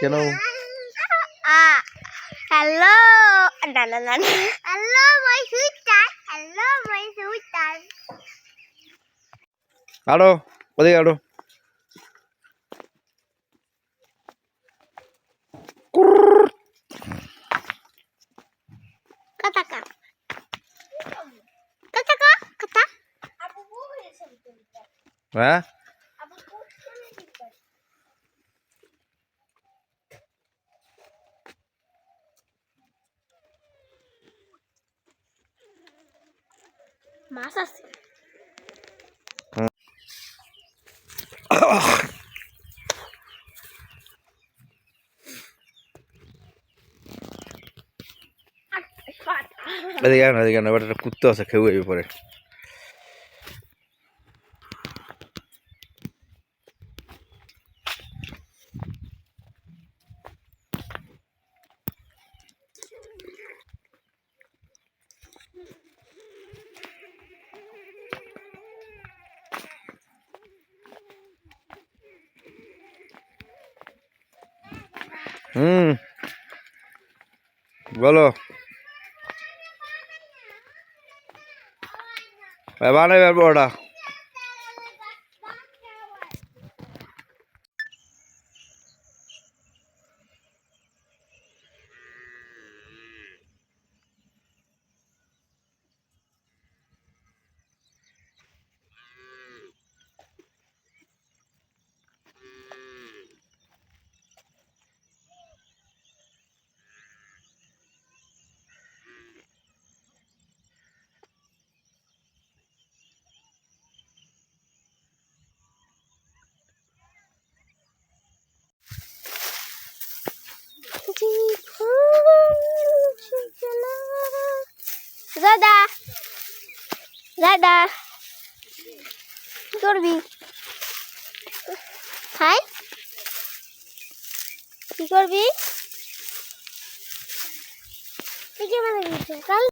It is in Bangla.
কেন? হ্যালো না না না hello my sweater, hello my sweater. আড়ো ওদিকে আড়ো। কথা কা কথা কা কথা আবু বউ হয়েছে হ্যাঁ আবু বউ শুনে দিতে মাছ আছে। এদিকে এবার একটা কুত্তা আছে, খেয়ে যাবে পরে। বলো বানাবে বড়া। দাদা দাদা কি করবি? হাই কি করবি? কি মানে কাল